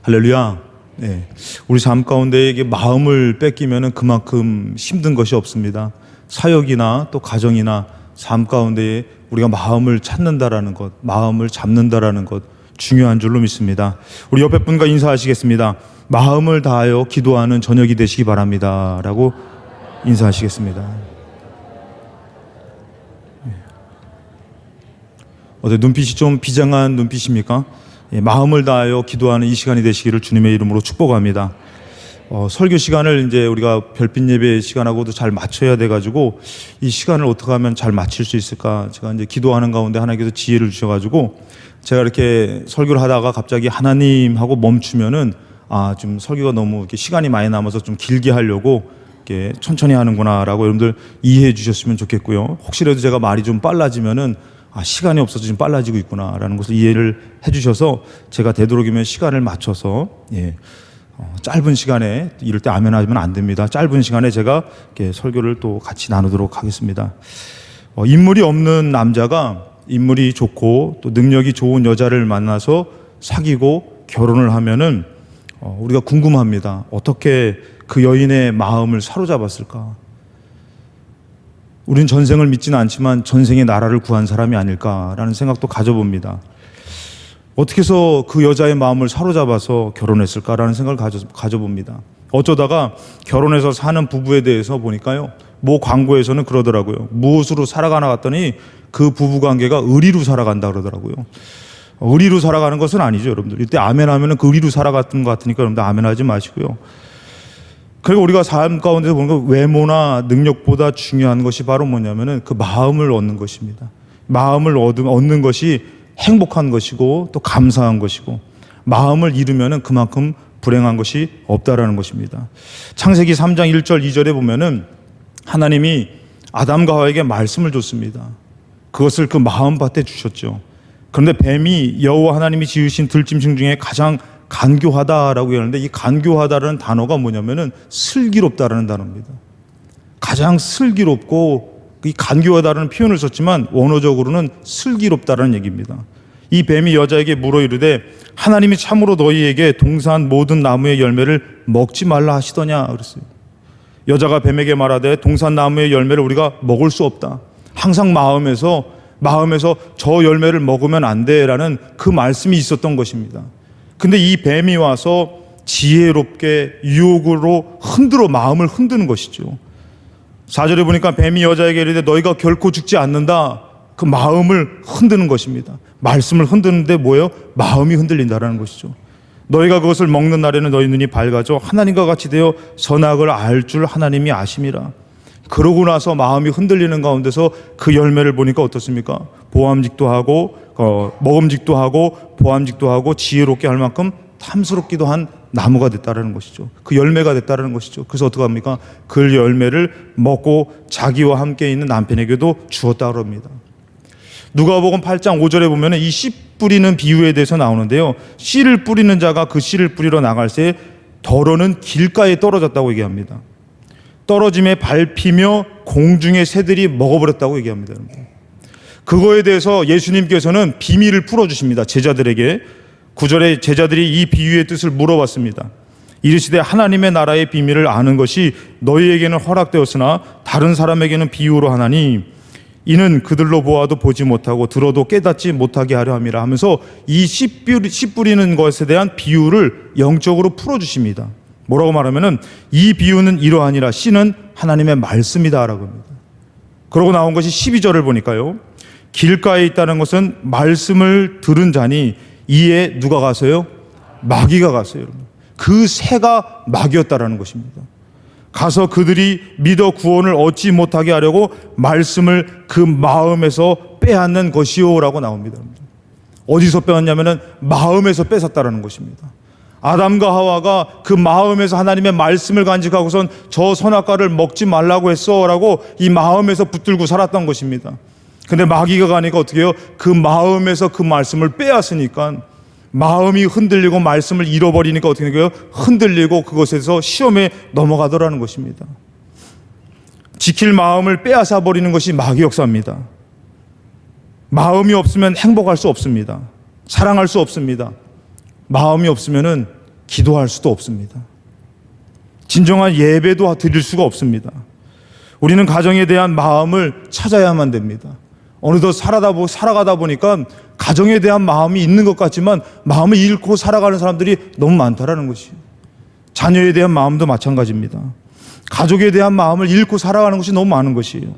할렐루야. 네. 우리 삶 가운데 이게 마음을 뺏기면은 그만큼 힘든 것이 없습니다. 사역이나 또 가정이나 삶 가운데 우리가 마음을 찾는다라는 것, 마음을 잡는다라는 것 중요한 줄로 믿습니다. 우리 옆에 분과 인사하시겠습니다. 마음을 다하여 기도하는 저녁이 되시기 바랍니다. 라고 인사하시겠습니다. 어때 눈빛이 좀 비장한 눈빛입니까? 마음을 다하여 기도하는 이 시간이 되시기를 주님의 이름으로 축복합니다. 설교 시간을 이제 우리가 별빛 예배 시간하고도 잘 맞춰야 돼가지고 이 시간을 어떻게 하면 잘 맞출 수 있을까? 제가 이제 기도하는 가운데 하나님께서 지혜를 주셔가지고 제가 이렇게 설교를 하다가 갑자기 하나님하고 멈추면은 좀 설교가 너무 이렇게 시간이 많이 남아서 좀 길게 하려고 이렇게 천천히 하는구나라고 여러분들 이해해 주셨으면 좋겠고요. 혹시라도 제가 말이 좀 빨라지면은 시간이 없어서 좀 빨라지고 있구나라는 것을 이해를 해주셔서 제가 되도록이면 시간을 맞춰서 짧은 시간에 이럴 때 아멘 하면 안 됩니다. 짧은 시간에 제가 이렇게 설교를 또 같이 나누도록 하겠습니다. 인물이 없는 남자가 인물이 좋고 또 능력이 좋은 여자를 만나서 사귀고 결혼을 하면은 우리가 궁금합니다. 어떻게 그 여인의 마음을 사로잡았을까? 우린 전생을 믿지는 않지만 전생의 나라를 구한 사람이 아닐까라는 생각도 가져봅니다. 어떻게 해서 그 여자의 마음을 사로잡아서 결혼했을까라는 생각을 가져봅니다. 어쩌다가 결혼해서 사는 부부에 대해서 보니까요, 뭐 광고에서는 그러더라고요. 무엇으로 살아가나 갔더니 그 부부관계가 의리로 살아간다 그러더라고요. 의리로 살아가는 것은 아니죠, 여러분들. 이때 아멘 하면은 그 의리로 살아갔던 것 같으니까 여러분들 아멘 하지 마시고요. 그리고 우리가 삶 가운데 보니까 외모나 능력보다 중요한 것이 바로 뭐냐면은 그 마음을 얻는 것입니다. 마음을 얻는 것이 행복한 것이고 또 감사한 것이고, 마음을 잃으면은 그만큼 불행한 것이 없다라는 것입니다. 창세기 3장 1절 2절에 보면은 하나님이 아담과 하와에게 말씀을 줬습니다. 그것을 그 마음밭에 주셨죠. 그런데 뱀이 여호와 하나님이 지으신 들짐승 중에 가장 간교하다라고 하는데, 이 간교하다라는 단어가 뭐냐면은 슬기롭다라는 단어입니다. 가장 슬기롭고, 이 간교하다라는 표현을 썼지만 원어적으로는 슬기롭다라는 얘기입니다. 이 뱀이 여자에게 물어 이르되 하나님이 참으로 너희에게 동산 모든 나무의 열매를 먹지 말라 하시더냐 그랬어요. 여자가 뱀에게 말하되 동산 나무의 열매를 우리가 먹을 수 없다. 항상 마음에서 저 열매를 먹으면 안 돼라는 그 말씀이 있었던 것입니다. 근데 이 뱀이 와서 지혜롭게 유혹으로 마음을 흔드는 것이죠. 4절에 보니까 뱀이 여자에게 이르되 너희가 결코 죽지 않는다. 그 마음을 흔드는 것입니다. 말씀을 흔드는데 뭐예요? 마음이 흔들린다라는 것이죠. 너희가 그것을 먹는 날에는 너희 눈이 밝아져 하나님과 같이 되어 선악을 알 줄 하나님이 아심이라. 그러고 나서 마음이 흔들리는 가운데서 그 열매를 보니까 어떻습니까? 보암직도 하고 먹음직도 하고 보암직도 하고 지혜롭게 할 만큼 탐스럽기도 한 나무가 됐다라는 것이죠. 그 열매가 됐다라는 것이죠. 그래서 어떻게 합니까? 그 열매를 먹고 자기와 함께 있는 남편에게도 주었다고 합니다. 누가복음 8장 5절에 보면 이 씨 뿌리는 비유에 대해서 나오는데요, 씨를 뿌리는 자가 그 씨를 뿌리러 나갈 새 덜어는 길가에 떨어졌다고 얘기합니다. 떨어짐에 밟히며 공중의 새들이 먹어버렸다고 얘기합니다. 그거에 대해서 예수님께서는 비밀을 풀어주십니다. 제자들에게. 9절에 제자들이 이 비유의 뜻을 물어봤습니다. 이르시되 하나님의 나라의 비밀을 아는 것이 너희에게는 허락되었으나 다른 사람에게는 비유로 하나니 이는 그들로 보아도 보지 못하고 들어도 깨닫지 못하게 하려 함이라 하면서 이 씨 뿌리는 것에 대한 비유를 영적으로 풀어주십니다. 뭐라고 말하면은 이 비유는 이러하니라. 씨는 하나님의 말씀이다라고 합니다. 그러고 나온 것이 12절을 보니까요, 길가에 있다는 것은 말씀을 들은 자니 이에 누가 가서요? 마귀가 갔어요. 그 새가 마귀였다라는 것입니다. 가서 그들이 믿어 구원을 얻지 못하게 하려고 말씀을 그 마음에서 빼앗는 것이요라고 나옵니다. 어디서 빼앗냐면은 마음에서 뺏었다라는 것입니다. 아담과 하와가 그 마음에서 하나님의 말씀을 간직하고선 저 선악과를 먹지 말라고 했어라고 이 마음에서 붙들고 살았던 것입니다. 근데 마귀가 가니까 어떻게 해요? 그 마음에서 그 말씀을 빼앗으니까 마음이 흔들리고 말씀을 잃어버리니까 어떻게 돼요? 흔들리고 그것에서 시험에 넘어가더라는 것입니다. 지킬 마음을 빼앗아 버리는 것이 마귀 역사입니다. 마음이 없으면 행복할 수 없습니다. 사랑할 수 없습니다. 마음이 없으면은 기도할 수도 없습니다. 진정한 예배도 드릴 수가 없습니다. 우리는 가정에 대한 마음을 찾아야만 됩니다. 어느덧 살아가다 보니까 가정에 대한 마음이 있는 것 같지만 마음을 잃고 살아가는 사람들이 너무 많다라는 것이에요. 자녀에 대한 마음도 마찬가지입니다. 가족에 대한 마음을 잃고 살아가는 것이 너무 많은 것이에요.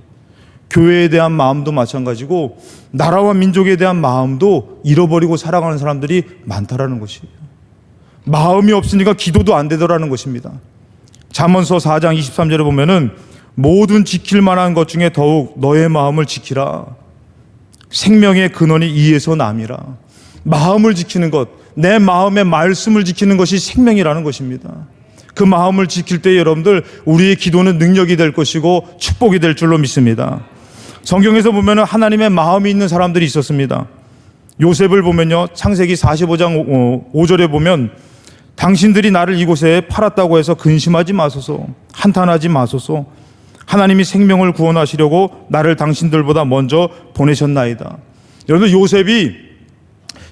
교회에 대한 마음도 마찬가지고 나라와 민족에 대한 마음도 잃어버리고 살아가는 사람들이 많다라는 것이에요. 마음이 없으니까 기도도 안 되더라는 것입니다. 잠언서 4장 23절에 보면은 모든 지킬 만한 것 중에 더욱 너의 마음을 지키라. 생명의 근원이 이에서 남이라. 마음을 지키는 것, 내 마음의 말씀을 지키는 것이 생명이라는 것입니다. 그 마음을 지킬 때 여러분들 우리의 기도는 능력이 될 것이고 축복이 될 줄로 믿습니다. 성경에서 보면 하나님의 마음이 있는 사람들이 있었습니다. 요셉을 보면요, 창세기 45장 5절에 보면 당신들이 나를 이곳에 팔았다고 해서 근심하지 마소서, 한탄하지 마소서. 하나님이 생명을 구원하시려고 나를 당신들보다 먼저 보내셨나이다. 여러분, 요셉이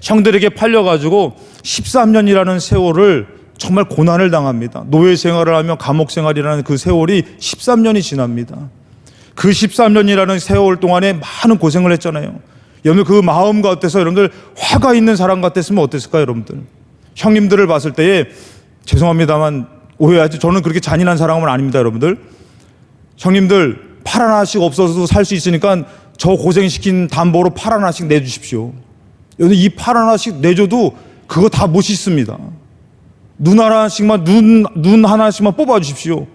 형들에게 팔려가지고 13년이라는 세월을 정말 고난을 당합니다. 노예 생활을 하며 감옥 생활이라는 그 세월이 13년이 지납니다. 그 13년이라는 세월 동안에 많은 고생을 했잖아요. 여러분들 그 마음과 어때서 여러분들 화가 있는 사람 같았으면 어땠을까요, 여러분들? 형님들을 봤을 때에 죄송합니다만 오해하지, 저는 그렇게 잔인한 사람은 아닙니다, 여러분들. 형님들 팔 하나씩 없어서도 살 수 있으니까 저 고생시킨 담보로 팔 하나씩 내주십시오. 여러분 이 팔 하나씩 내줘도 그거 다 못 씻습니다. 눈 하나씩만 눈 하나씩만 뽑아 주십시오.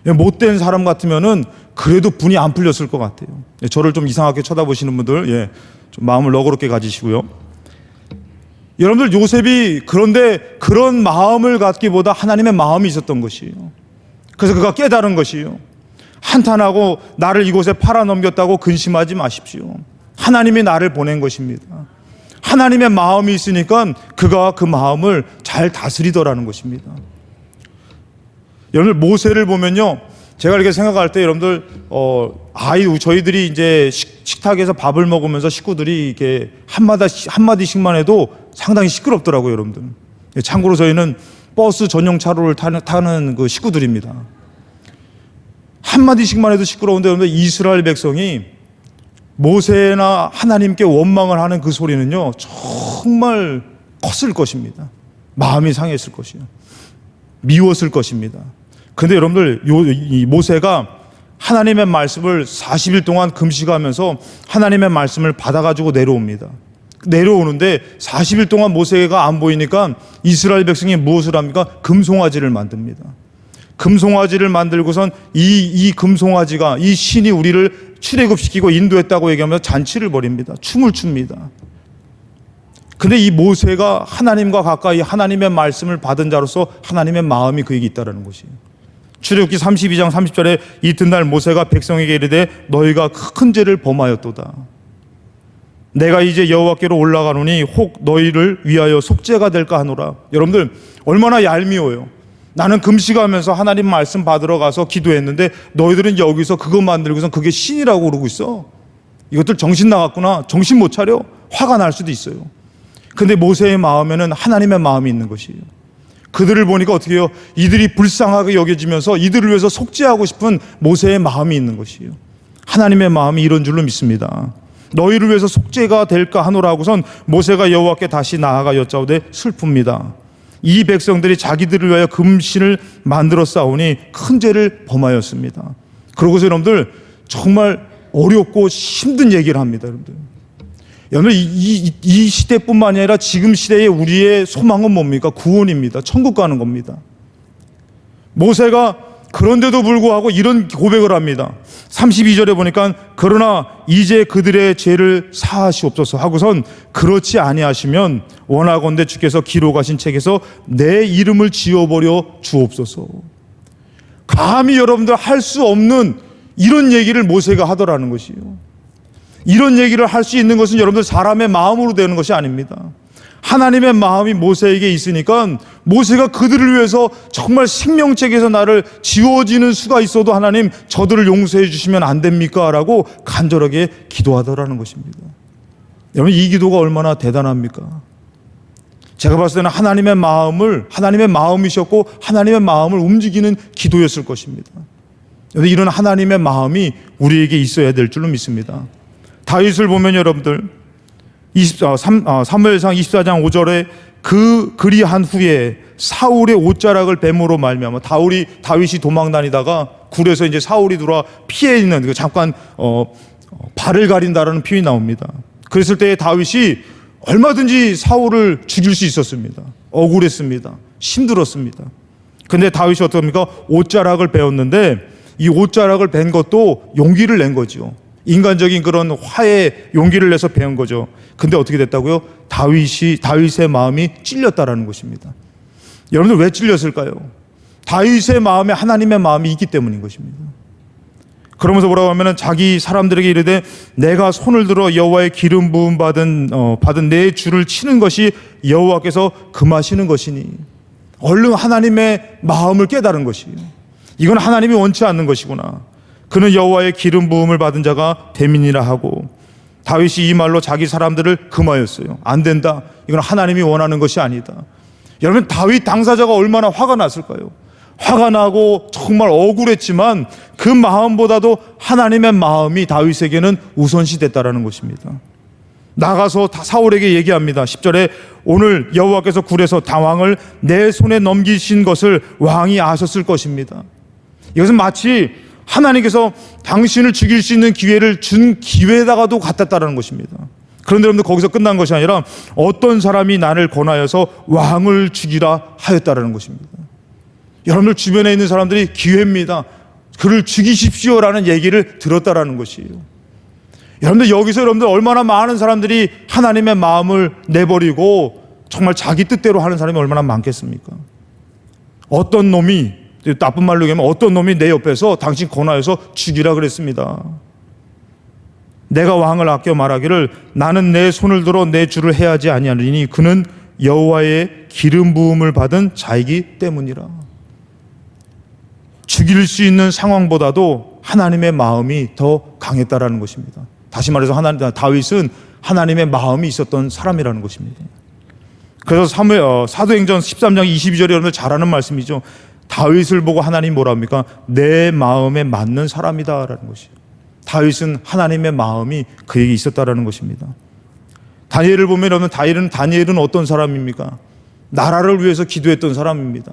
못된 사람 같으면은 그래도 분이 안 풀렸을 것 같아요. 저를 좀 이상하게 쳐다보시는 분들, 좀 마음을 너그럽게 가지시고요. 여러분들 요셉이 그런데 그런 마음을 갖기보다 하나님의 마음이 있었던 것이에요. 그래서 그가 깨달은 것이에요. 한탄하고 나를 이곳에 팔아넘겼다고 근심하지 마십시오. 하나님이 나를 보낸 것입니다. 하나님의 마음이 있으니까 그가 그 마음을 잘 다스리더라는 것입니다. 여러분 모세를 보면요, 제가 이렇게 생각할 때 여러분들 저희들이 이제 식탁에서 밥을 먹으면서 식구들이 이렇게 한마디씩만 해도 상당히 시끄럽더라고요, 여러분들. 참고로 저희는 버스 전용 차로를 타는 그 식구들입니다. 한마디씩만 해도 시끄러운데 여러분들 이스라엘 백성이 모세나 하나님께 원망을 하는 그 소리는요 정말 컸을 것입니다. 마음이 상했을 것이요, 미웠을 것입니다. 근데 여러분들 이 모세가 하나님의 말씀을 40일 동안 금식하면서 하나님의 말씀을 받아가지고 내려옵니다. 내려오는데 40일 동안 모세가 안 보이니까 이스라엘 백성이 무엇을 합니까? 금송아지를 만듭니다. 금송아지를 만들고선 이 금송아지가, 이 신이 우리를 출애굽시키고 인도했다고 얘기하면서 잔치를 벌입니다. 춤을 춥니다. 근데 이 모세가 하나님과 가까이 하나님의 말씀을 받은 자로서 하나님의 마음이 그에게 있다는 것이에요. 출애굽기 32장 30절에 이튿날 모세가 백성에게 이르되 너희가 큰 죄를 범하였도다. 내가 이제 여호와께로 올라가노니 혹 너희를 위하여 속죄가 될까 하노라. 여러분들 얼마나 얄미워요. 나는 금식하면서 하나님 말씀 받으러 가서 기도했는데 너희들은 여기서 그거 만들고선 그게 신이라고 그러고 있어. 이것들 정신 나갔구나. 정신 못 차려. 화가 날 수도 있어요. 근데 모세의 마음에는 하나님의 마음이 있는 것이에요. 그들을 보니까 어떻게 해요? 이들이 불쌍하게 여겨지면서 이들을 위해서 속죄하고 싶은 모세의 마음이 있는 것이에요. 하나님의 마음이 이런 줄로 믿습니다. 너희를 위해서 속죄가 될까 하노라 하고선 모세가 여호와께 다시 나아가 여짜오되 슬픕니다. 이 백성들이 자기들을 위하여 금신을 만들어 싸우니 큰 죄를 범하였습니다. 그러고서 여러분들 정말 어렵고 힘든 얘기를 합니다. 여러분들 이 시대뿐만 아니라 지금 시대의 우리의 소망은 뭡니까? 구원입니다. 천국 가는 겁니다. 모세가 그런데도 불구하고 이런 고백을 합니다. 32절에 보니까 그러나 이제 그들의 죄를 사하시옵소서 하고선 그렇지 아니하시면 원하건대 주께서 기록하신 책에서 내 이름을 지워버려 주옵소서. 감히 여러분들 할 수 없는 이런 얘기를 모세가 하더라는 것이에요. 이런 얘기를 할 수 있는 것은 여러분들 사람의 마음으로 되는 것이 아닙니다. 하나님의 마음이 모세에게 있으니까 모세가 그들을 위해서 정말 생명책에서 나를 지워지는 수가 있어도 하나님 저들을 용서해 주시면 안 됩니까? 라고 간절하게 기도하더라는 것입니다. 여러분 이 기도가 얼마나 대단합니까? 제가 봤을 때는 하나님의 마음이셨고 하나님의 마음을 움직이는 기도였을 것입니다. 그런데 이런 하나님의 마음이 우리에게 있어야 될 줄로 믿습니다. 다윗을 보면 여러분들 사무엘상 24장 5절에 그리한 후에 사울의 옷자락을 뱀으로 말미암아 다윗이 도망 다니다가 굴에서 이제 사울이 들어와 피해 있는 잠깐 발을 가린다라는 표현이 나옵니다. 그랬을 때 다윗이 얼마든지 사울을 죽일 수 있었습니다. 억울했습니다. 힘들었습니다. 근데 다윗이 어떻습니까? 옷자락을 베었는데 이 옷자락을 벤 것도 용기를 낸 거죠. 인간적인 그런 화에 용기를 내서 베은 거죠. 근데 어떻게 됐다고요? 다윗의 마음이 찔렸다라는 것입니다. 여러분들 왜 찔렸을까요? 다윗의 마음에 하나님의 마음이 있기 때문인 것입니다. 그러면서 뭐라고 하면은 자기 사람들에게 이르되 내가 손을 들어 여호와의 기름 부음 받은 내 주를 치는 것이 여호와께서 금하시는 것이니, 얼른 하나님의 마음을 깨달은 것이에요. 이건 하나님이 원치 않는 것이구나. 그는 여호와의 기름 부음을 받은 자가 대민이라 하고, 다윗이 이 말로 자기 사람들을 금하였어요. 안 된다. 이건 하나님이 원하는 것이 아니다. 여러분, 다윗 당사자가 얼마나 화가 났을까요? 화가 나고 정말 억울했지만 그 마음보다도 하나님의 마음이 다윗에게는 우선시 됐다라는 것입니다. 나가서 사울에게 얘기합니다. 10절에 오늘 여호와께서 굴에서 다왕을 내 손에 넘기신 것을 왕이 아셨을 것입니다. 이것은 마치 하나님께서 당신을 죽일 수 있는 기회를 준 기회에다가도 같았다는 것입니다. 그런데 여러분들, 거기서 끝난 것이 아니라 어떤 사람이 나를 권하여서 왕을 죽이라 하였다라는 것입니다. 여러분들 주변에 있는 사람들이 기회입니다. 그를 죽이십시오라는 얘기를 들었다라는 것이에요. 여러분들, 여기서 여러분들 얼마나 많은 사람들이 하나님의 마음을 내버리고 정말 자기 뜻대로 하는 사람이 얼마나 많겠습니까? 어떤 놈이, 나쁜 말로 얘기하면 어떤 놈이 내 옆에서 당신 권하여서 죽이라 그랬습니다. 내가 왕을 아껴 말하기를 나는 내 손을 들어 내 주를 해하지 아니하리니 그는 여호와의 기름 부음을 받은 자이기 때문이라. 죽일 수 있는 상황보다도 하나님의 마음이 더 강했다라는 것입니다. 다시 말해서 다윗은 하나님의 마음이 있었던 사람이라는 것입니다. 그래서 사도행전 13장 22절에 여러분들 잘 아는 말씀이죠. 다윗을 보고 하나님 뭐라 합니까? 내 마음에 맞는 사람이다라는 것이에요. 다윗은 하나님의 마음이 그에게 있었다라는 것입니다. 다니엘을 보면 여러분, 다니엘은 어떤 사람입니까? 나라를 위해서 기도했던 사람입니다.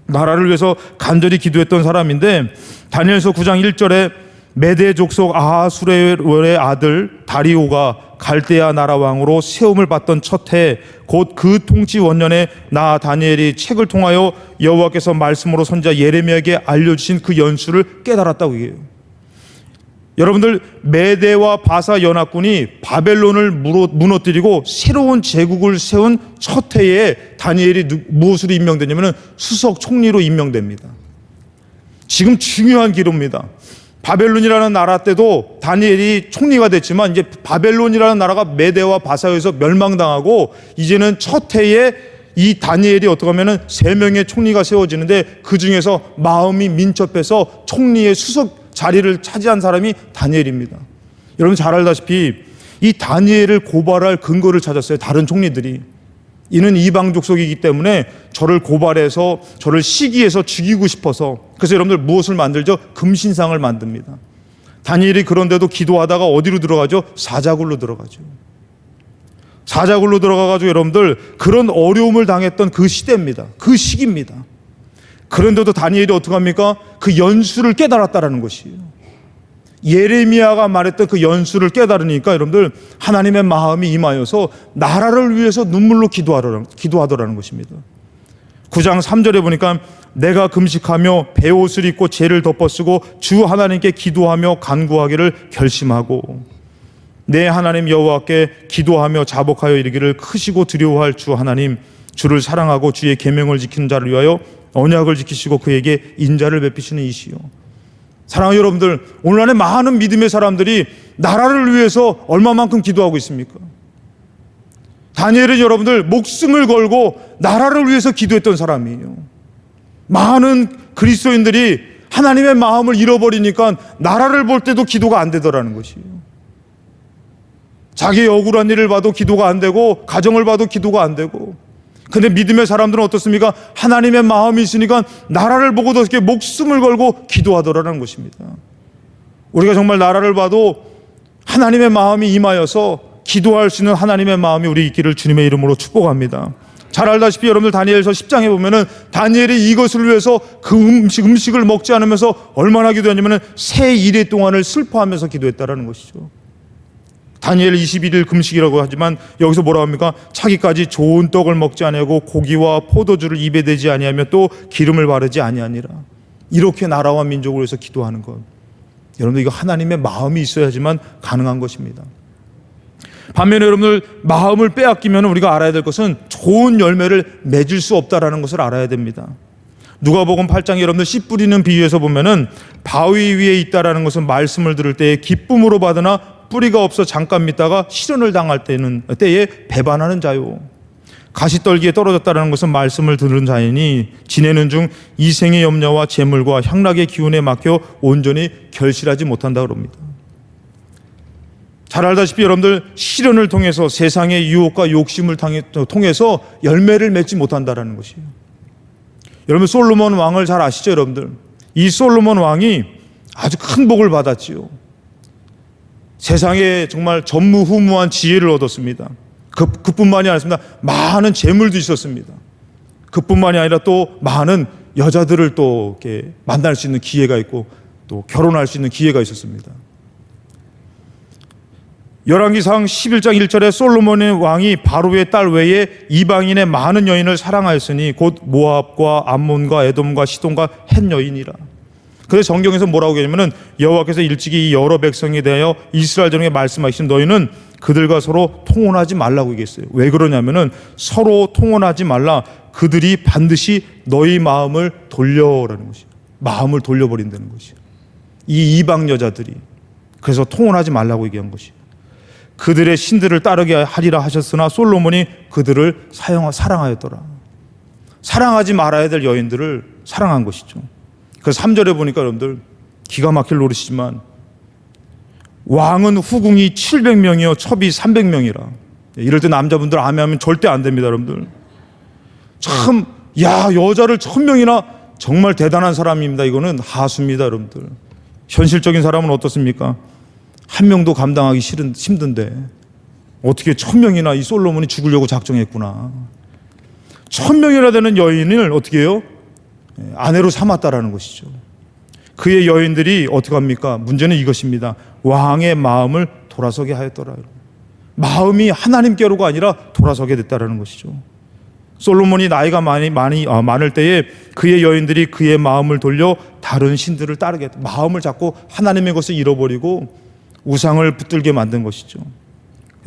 나라를 위해서 간절히 기도했던 사람인데, 다니엘서 9장 1절에 메대 족속 아하수레의 아들 다리오가 갈대아 나라 왕으로 세움을 받던 첫 해 곧 그 통치 원년에 나 다니엘이 책을 통하여 여호와께서 말씀으로 선지자 예레미야에게 알려주신 그 연수를 깨달았다고 얘기해요. 여러분들, 메대와 바사 연합군이 바벨론을 무너뜨리고 새로운 제국을 세운 첫 해에 다니엘이 무엇으로 임명되냐면 수석 총리로 임명됩니다. 지금 중요한 기로입니다. 바벨론이라는 나라 때도 다니엘이 총리가 됐지만 이제 바벨론이라는 나라가 메대와 바사에서 멸망당하고 이제는 첫 해에 이 다니엘이 어떻게 하면은 3명의 총리가 세워지는데 그 중에서 마음이 민첩해서 총리의 수석 자리를 차지한 사람이 다니엘입니다. 여러분 잘 알다시피 이 다니엘을 고발할 근거를 찾았어요. 다른 총리들이. 이는 이방 족속이기 때문에 저를 고발해서 저를 시기해서 죽이고 싶어서, 그래서 여러분들 무엇을 만들죠? 금신상을 만듭니다. 다니엘이 그런데도 기도하다가 어디로 들어가죠? 사자굴로 들어가죠. 사자굴로 들어가가지고 여러분들 그런 어려움을 당했던 그 시대입니다. 그 시기입니다. 그런데도 다니엘이 어떻게 합니까? 그 연수를 깨달았다라는 것이에요. 예레미야가 말했던 그 연수를 깨달으니까 여러분들 하나님의 마음이 임하여서 나라를 위해서 눈물로 기도하더라는 것입니다. 9장 3절에 보니까 내가 금식하며 베옷을 입고 죄를 덮어쓰고 주 하나님께 기도하며 간구하기를 결심하고 내 하나님 여호와께 기도하며 자복하여 이르기를 크시고 두려워할 주 하나님, 주를 사랑하고 주의 계명을 지키는 자를 위하여 언약을 지키시고 그에게 인자를 베푸시는 이시요. 사랑하는 여러분들, 오늘날에 많은 믿음의 사람들이 나라를 위해서 얼마만큼 기도하고 있습니까? 다니엘은 여러분들 목숨을 걸고 나라를 위해서 기도했던 사람이에요. 많은 그리스도인들이 하나님의 마음을 잃어버리니까 나라를 볼 때도 기도가 안 되더라는 것이에요. 자기의 억울한 일을 봐도 기도가 안 되고, 가정을 봐도 기도가 안 되고, 근데 믿음의 사람들은 어떻습니까? 하나님의 마음이 있으니까 나라를 보고도 이렇게 목숨을 걸고 기도하더라는 것입니다. 우리가 정말 나라를 봐도 하나님의 마음이 임하여서 기도할 수 있는 하나님의 마음이 우리 있기를 주님의 이름으로 축복합니다. 잘 알다시피 여러분들 다니엘서 10장에 보면은 다니엘이 이것을 위해서 그 음식을 먹지 않으면서 얼마나 기도했냐면은 새 이래 동안을 슬퍼하면서 기도했다라는 것이죠. 다니엘 21일 금식이라고 하지만 여기서 뭐라고 합니까? 차기까지 좋은 떡을 먹지 아니하고 고기와 포도주를 입에 대지 아니하며 또 기름을 바르지 아니하니라. 이렇게 나라와 민족을 위해서 기도하는 것, 여러분들 이거 하나님의 마음이 있어야지만 가능한 것입니다. 반면에 여러분들 마음을 빼앗기면 우리가 알아야 될 것은 좋은 열매를 맺을 수 없다라는 것을 알아야 됩니다. 누가복음 8장에 여러분들 씨 뿌리는 비유에서 보면은 바위 위에 있다라는 것은 말씀을 들을 때에 기쁨으로 받으나 뿌리가 없어 잠깐 믿다가 시련을 당할 때에 배반하는 자요. 가시떨기에 떨어졌다는 것은 말씀을 들은 자이니 지내는 중 이생의 염려와 재물과 향락의 기운에 막혀 온전히 결실하지 못한다 그럽니다. 잘 알다시피 여러분들 시련을 통해서 세상의 유혹과 욕심을 통해서 열매를 맺지 못한다는 것이에요. 여러분 솔로몬 왕을 잘 아시죠 여러분들? 이 솔로몬 왕이 아주 큰 복을 받았지요. 세상에 정말 전무후무한 지혜를 얻었습니다. 그뿐만이 아니라 많은 재물도 있었습니다. 그뿐만이 아니라 또 많은 여자들을 또 이렇게 만날 수 있는 기회가 있고 또 결혼할 수 있는 기회가 있었습니다. 열왕기상 11장 1절에 솔로몬의 왕이 바로의 딸 외에 이방인의 많은 여인을 사랑하였으니 곧 모압과 암몬과 에돔과 시돈과 헷 여인이라. 그래서 성경에서 뭐라고 하냐면은 여호와께서 일찍이 여러 백성에 대하여 이스라엘 전에 말씀하신 너희는 그들과 서로 통혼하지 말라고 얘기했어요. 왜 그러냐면은 서로 통혼하지 말라. 그들이 반드시 너희 마음을 돌려라는 것이에요. 마음을 돌려버린다는 것이에요. 이 이방 여자들이. 그래서 통혼하지 말라고 얘기한 것이에요. 그들의 신들을 따르게 하리라 하셨으나 솔로몬이 그들을 사랑하였더라. 사랑하지 말아야 될 여인들을 사랑한 것이죠. 그래서 3절에 보니까 여러분들 기가 막힐 노릇이지만 왕은 후궁이 700명이요 첩이 300명이라. 이럴 때 남자분들 아멘하면 절대 안 됩니다 여러분들. 참 여자를 1000명이나 정말 대단한 사람입니다. 이거는 하수입니다 여러분들. 현실적인 사람은 어떻습니까? 한 명도 감당하기 힘든데 어떻게 1000명이나 이 솔로몬이 죽으려고 작정했구나. 1000명이나 되는 여인을 어떻게 해요? 아내로 삼았다라는 것이죠. 그의 여인들이 어떻게 합니까? 문제는 이것입니다. 왕의 마음을 돌아서게 하였더라. 마음이 하나님께로가 아니라 돌아서게 됐다라는 것이죠. 솔로몬이 나이가 많을 때에 그의 여인들이 그의 마음을 돌려 다른 신들을 따르게 했다. 마음을 잡고 하나님의 것을 잃어버리고 우상을 붙들게 만든 것이죠.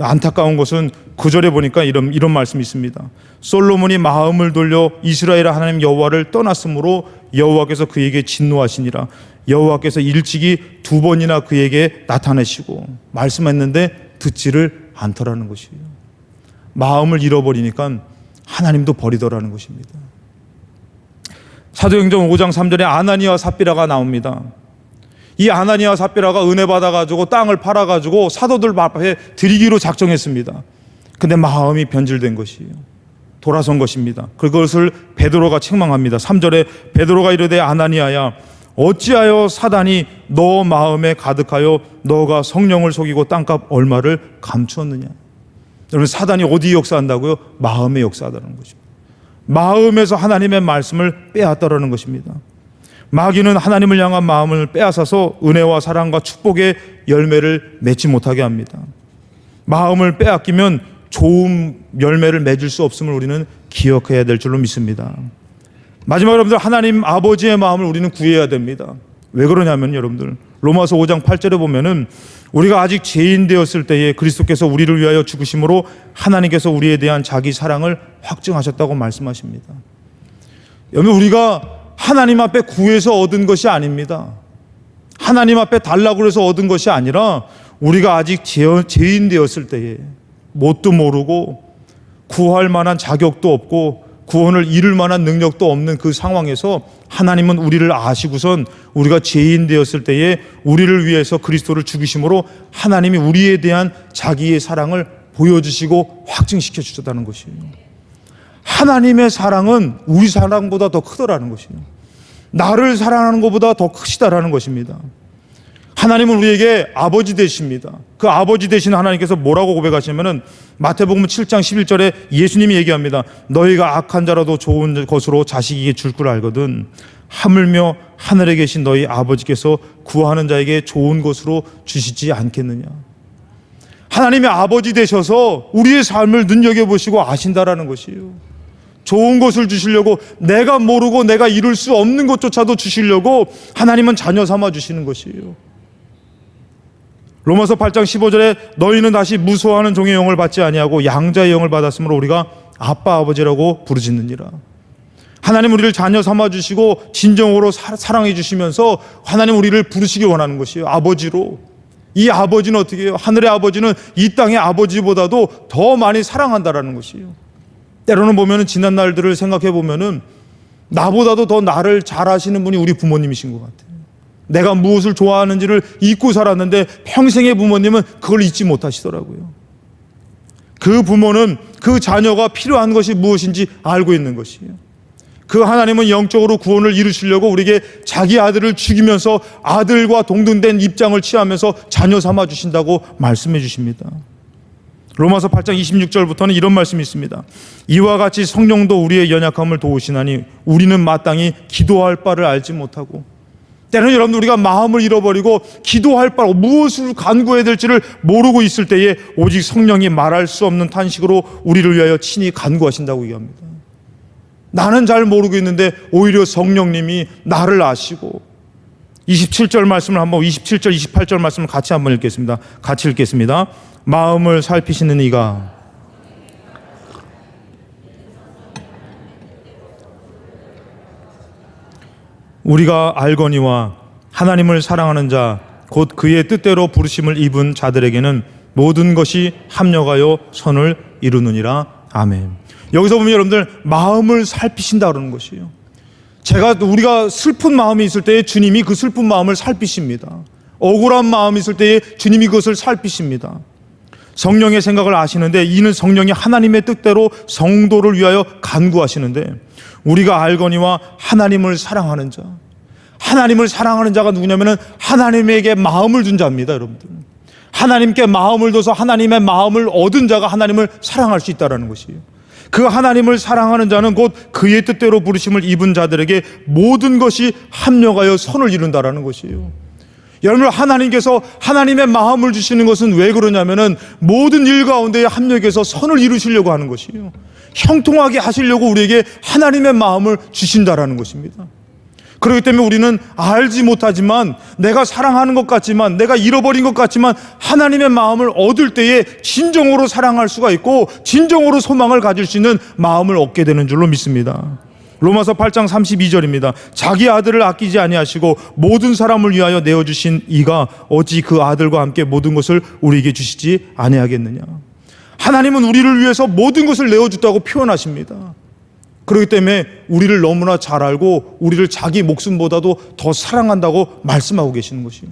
안타까운 것은 9절에 보니까 이런 말씀이 있습니다. 솔로몬이 마음을 돌려 이스라엘 하나님 여호와를 떠났으므로 여호와께서 그에게 진노하시니라. 여호와께서 일찍이 2번이나 그에게 나타내시고 말씀했는데 듣지를 않더라는 것이에요. 마음을 잃어버리니까 하나님도 버리더라는 것입니다. 사도행전 5장 3절에 아나니아와 삽비라가 나옵니다. 이 아나니아와 삽비라가 은혜 받아가지고 땅을 팔아가지고 사도들 앞에 드리기로 작정했습니다. 근데 마음이 변질된 것이에요. 돌아선 것입니다. 그것을 베드로가 책망합니다. 3절에 베드로가 이르되 아나니아야 어찌하여 사단이 너 마음에 가득하여 너가 성령을 속이고 땅값 얼마를 감추었느냐. 여러분 사단이 어디 역사한다고요? 마음에 역사하다는 것입니다. 마음에서 하나님의 말씀을 빼앗더라는 것입니다. 마귀는 하나님을 향한 마음을 빼앗아서 은혜와 사랑과 축복의 열매를 맺지 못하게 합니다. 마음을 빼앗기면 좋은 열매를 맺을 수 없음을 우리는 기억해야 될 줄로 믿습니다. 마지막으로 여러분들 하나님 아버지의 마음을 우리는 구해야 됩니다. 왜 그러냐면 여러분들 로마서 5장 8절에 보면은 우리가 아직 죄인 되었을 때에 그리스도께서 우리를 위하여 죽으심으로 하나님께서 우리에 대한 자기 사랑을 확증하셨다고 말씀하십니다. 여러분 우리가 하나님 앞에 구해서 얻은 것이 아닙니다. 하나님 앞에 달라고 해서 얻은 것이 아니라 우리가 아직 죄인 되었을 때에 뭣도 모르고 구할 만한 자격도 없고 구원을 이룰 만한 능력도 없는 그 상황에서 하나님은 우리를 아시고선 우리가 죄인 되었을 때에 우리를 위해서 그리스도를 죽이심으로 하나님이 우리에 대한 자기의 사랑을 보여주시고 확증시켜 주셨다는 것이에요. 하나님의 사랑은 우리 사랑보다 더 크더라는 것이에요. 나를 사랑하는 것보다 더 크시다라는 것입니다. 하나님은 우리에게 아버지 되십니다. 그 아버지 되신 하나님께서 뭐라고 고백하시냐면은 마태복음 7장 11절에 예수님이 얘기합니다. 너희가 악한 자라도 좋은 것으로 자식에게 줄 줄 알거든 하물며 하늘에 계신 너희 아버지께서 구하는 자에게 좋은 것으로 주시지 않겠느냐. 하나님의 아버지 되셔서 우리의 삶을 눈여겨보시고 아신다라는 것이에요. 좋은 것을 주시려고, 내가 모르고 내가 이룰 수 없는 것조차도 주시려고 하나님은 자녀 삼아 주시는 것이에요. 로마서 8장 15절에 너희는 다시 무소하는 종의 영을 받지 아니하고 양자의 영을 받았으므로 우리가 아빠 아버지라고 부르짖느니라. 하나님 우리를 자녀 삼아 주시고 진정으로 사랑해 주시면서 하나님 우리를 부르시기 원하는 것이에요. 아버지로. 이 아버지는 어떻게 해요? 하늘의 아버지는 이 땅의 아버지보다도 더 많이 사랑한다라는 것이에요. 때로는 보면은 지난 날들을 생각해 보면은 나보다도 더 나를 잘 아시는 분이 우리 부모님이신 것 같아요. 내가 무엇을 좋아하는지를 잊고 살았는데 평생의 부모님은 그걸 잊지 못하시더라고요. 그 부모는 그 자녀가 필요한 것이 무엇인지 알고 있는 것이에요. 그 하나님은 영적으로 구원을 이루시려고 우리에게 자기 아들을 죽이면서 아들과 동등된 입장을 취하면서 자녀 삼아 주신다고 말씀해 주십니다. 로마서 8장 26절부터는 이런 말씀이 있습니다. 이와 같이 성령도 우리의 연약함을 도우시나니 우리는 마땅히 기도할 바를 알지 못하고. 때로는 여러분 우리가 마음을 잃어버리고 기도할 바 무엇을 간구해야 될지를 모르고 있을 때에 오직 성령이 말할 수 없는 탄식으로 우리를 위하여 친히 간구하신다고 얘기합니다. 나는 잘 모르고 있는데 오히려 성령님이 나를 아시고. 27절 말씀을 한번 27절 28절 말씀을 같이 한번 읽겠습니다. 같이 읽겠습니다. 마음을 살피시는 이가 우리가 알거니와 하나님을 사랑하는 자 곧 그의 뜻대로 부르심을 입은 자들에게는 모든 것이 합력하여 선을 이루느니라. 아멘. 여기서 보면 여러분들 마음을 살피신다 그러는 것이에요. 우리가 슬픈 마음이 있을 때에 주님이 그 슬픈 마음을 살피십니다. 억울한 마음이 있을 때에 주님이 그것을 살피십니다. 성령의 생각을 아시는데 이는 성령이 하나님의 뜻대로 성도를 위하여 간구하시는데 우리가 알거니와 하나님을 사랑하는 자. 하나님을 사랑하는 자가 누구냐면은 하나님에게 마음을 준 자입니다, 여러분들. 하나님께 마음을 둬서 하나님의 마음을 얻은 자가 하나님을 사랑할 수 있다는 것이에요. 그 하나님을 사랑하는 자는 곧 그의 뜻대로 부르심을 입은 자들에게 모든 것이 합력하여 선을 이룬다라는 것이에요. 여러분, 하나님께서 하나님의 마음을 주시는 것은 왜 그러냐면은 모든 일 가운데 합력해서 선을 이루시려고 하는 것이에요. 형통하게 하시려고 우리에게 하나님의 마음을 주신다라는 것입니다. 그렇기 때문에 우리는 알지 못하지만, 내가 사랑하는 것 같지만, 내가 잃어버린 것 같지만 하나님의 마음을 얻을 때에 진정으로 사랑할 수가 있고 진정으로 소망을 가질 수 있는 마음을 얻게 되는 줄로 믿습니다. 로마서 8장 32절입니다. 자기 아들을 아끼지 아니하시고 모든 사람을 위하여 내어주신 이가 어찌 그 아들과 함께 모든 것을 우리에게 주시지 아니하겠느냐. 하나님은 우리를 위해서 모든 것을 내어줬다고 표현하십니다. 그렇기 때문에 우리를 너무나 잘 알고 우리를 자기 목숨보다도 더 사랑한다고 말씀하고 계시는 것이에요.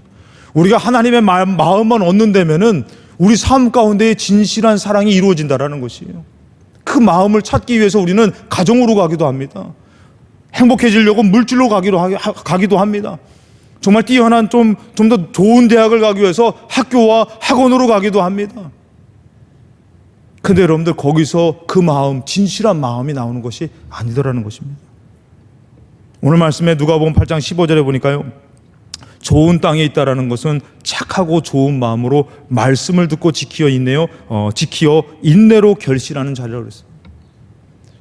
우리가 하나님의 마음만 얻는다면은 우리 삶 가운데 진실한 사랑이 이루어진다라는 것이에요. 그 마음을 찾기 위해서 우리는 가정으로 가기도 합니다. 행복해지려고 물질로 가기도 합니다. 정말 뛰어난 좀 더 좋은 대학을 가기 위해서 학교와 학원으로 가기도 합니다. 근데 여러분들, 거기서 그 마음, 진실한 마음이 나오는 것이 아니더라는 것입니다. 오늘 말씀에 누가복음 8장 15절에 보니까요, 좋은 땅에 있다라는 것은 착하고 좋은 마음으로 말씀을 듣고 지키어 인내로 결실하는 자리라고 그랬어요.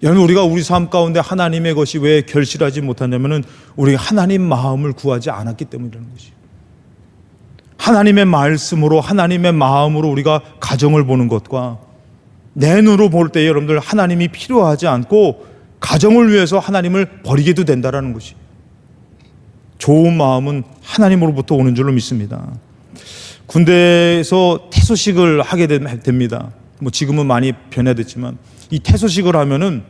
여러분, 우리가 우리 삶 가운데 하나님의 것이 왜 결실하지 못하냐면은 우리가 하나님 마음을 구하지 않았기 때문이라는 것이에요. 하나님의 말씀으로, 하나님의 마음으로 우리가 가정을 보는 것과 내 눈으로 볼 때에 여러분들 하나님이 필요하지 않고 가정을 위해서 하나님을 버리게도 된다라는 것이에요. 좋은 마음은 하나님으로부터 오는 줄로 믿습니다. 군대에서 태소식을 하게 됩니다. 뭐 지금은 많이 변화됐지만, 이 태소식을 하면은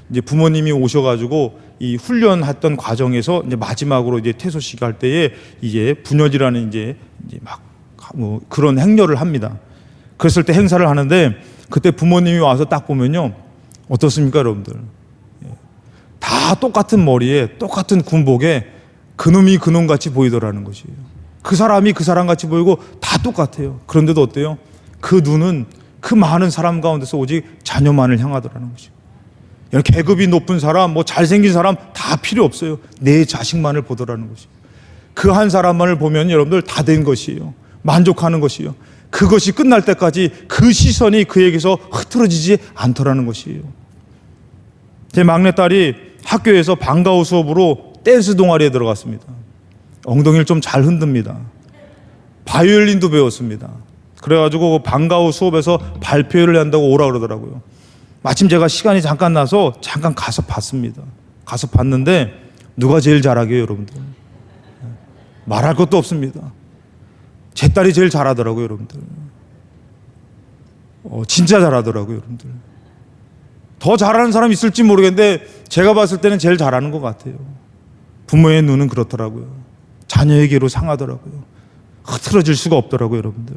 이제 부모님이 오셔가지고 이 훈련했던 과정에서 이제 마지막으로 이제 태소식 할 때에 이제 분열이라는 이제 막 뭐 그런 행렬을 합니다. 그랬을 때 행사를 하는데, 그때 부모님이 와서 딱 보면요, 어떻습니까, 여러분들? 다 똑같은 머리에 똑같은 군복에 그놈이 그놈같이 보이더라는 것이에요. 그 사람이 그 사람같이 보이고 다 똑같아요. 그런데도 어때요? 그 눈은 그 많은 사람 가운데서 오직 자녀만을 향하더라는 것이에요. 계급이 높은 사람, 잘생긴 사람 다 필요 없어요. 내 자식만을 보더라는 것이에요. 그 한 사람만을 보면 여러분들 다 된 것이에요. 만족하는 것이에요. 그것이 끝날 때까지 그 시선이 그에게서 흐트러지지 않더라는 것이에요. 제 막내딸이 학교에서 방과 후 수업으로 댄스 동아리에 들어갔습니다. 엉덩이를 좀 잘 흔듭니다. 바이올린도 배웠습니다. 그래가지고 방과 후 수업에서 발표회를 한다고 오라 그러더라고요. 마침 제가 시간이 잠깐 나서 잠깐 가서 봤습니다. 가서 봤는데 누가 제일 잘하게요, 여러분들? 말할 것도 없습니다. 제 딸이 제일 잘하더라고요, 여러분들. 진짜 잘하더라고요, 여러분들. 더 잘하는 사람 있을지 모르겠는데 제가 봤을 때는 제일 잘하는 것 같아요. 부모의 눈은 그렇더라고요. 자녀에게로 상하더라고요. 흐트러질 수가 없더라고요, 여러분들.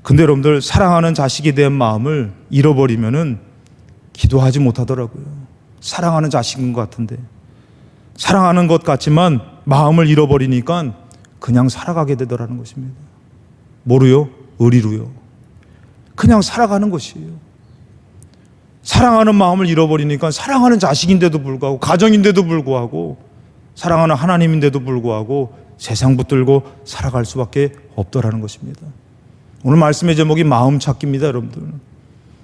근데 여러분들, 사랑하는 자식에 대한 마음을 잃어버리면은 기도하지 못하더라고요. 사랑하는 자식인 것 같은데, 사랑하는 것 같지만 마음을 잃어버리니까 그냥 살아가게 되더라는 것입니다. 뭐로요? 의리로요. 그냥 살아가는 것이에요. 사랑하는 마음을 잃어버리니까 사랑하는 자식인데도 불구하고, 가정인데도 불구하고, 사랑하는 하나님인데도 불구하고 세상 붙들고 살아갈 수밖에 없더라는 것입니다. 오늘 말씀의 제목이 마음 찾기입니다, 여러분들.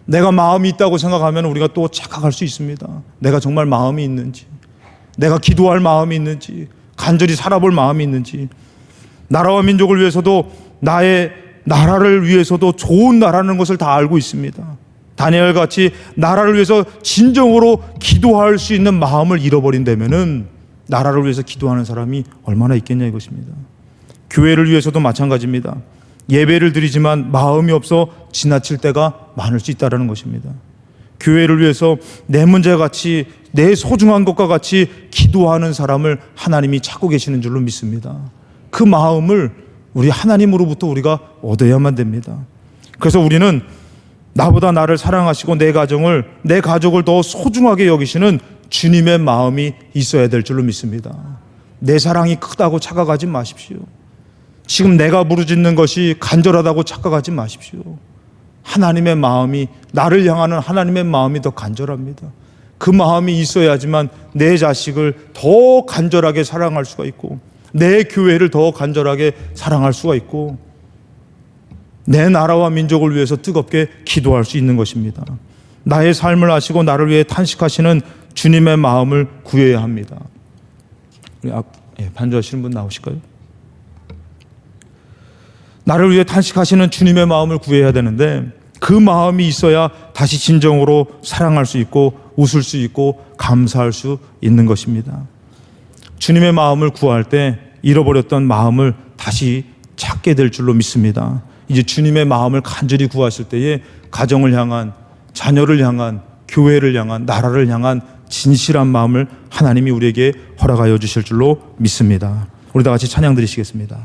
내가 마음이 있다고 생각하면 우리가 또 착각할 수 있습니다. 내가 정말 마음이 있는지, 내가 기도할 마음이 있는지, 간절히 살아볼 마음이 있는지, 나라와 민족을 위해서도, 나의 나라를 위해서도 좋은 나라는 것을 다 알고 있습니다. 다니엘같이 나라를 위해서 진정으로 기도할 수 있는 마음을 잃어버린다면은 나라를 위해서 기도하는 사람이 얼마나 있겠냐 이것입니다. 교회를 위해서도 마찬가지입니다. 예배를 드리지만 마음이 없어 지나칠 때가 많을 수 있다는 것입니다. 교회를 위해서 내 문제와 같이, 내 소중한 것과 같이 기도하는 사람을 하나님이 찾고 계시는 줄로 믿습니다. 그 마음을 우리 하나님으로부터 우리가 얻어야만 됩니다. 그래서 우리는 나보다 나를 사랑하시고 내 가족을 더 소중하게 여기시는 주님의 마음이 있어야 될 줄로 믿습니다. 내 사랑이 크다고 착각하지 마십시오. 지금 내가 부르짖는 것이 간절하다고 착각하지 마십시오. 하나님의 마음이, 나를 향하는 하나님의 마음이 더 간절합니다. 그 마음이 있어야지만 내 자식을 더 간절하게 사랑할 수가 있고, 내 교회를 더 간절하게 사랑할 수가 있고, 내 나라와 민족을 위해서 뜨겁게 기도할 수 있는 것입니다. 나의 삶을 아시고 나를 위해 탄식하시는 주님의 마음을 구해야 합니다. 우리 반주하시는 분 나오실까요? 나를 위해 탄식하시는 주님의 마음을 구해야 되는데, 그 마음이 있어야 다시 진정으로 사랑할 수 있고 웃을 수 있고 감사할 수 있는 것입니다. 주님의 마음을 구할 때 잃어버렸던 마음을 다시 찾게 될 줄로 믿습니다. 이제 주님의 마음을 간절히 구하실 때에 가정을 향한, 자녀를 향한, 교회를 향한, 나라를 향한 진실한 마음을 하나님이 우리에게 허락하여 주실 줄로 믿습니다. 우리 다 같이 찬양 드리시겠습니다.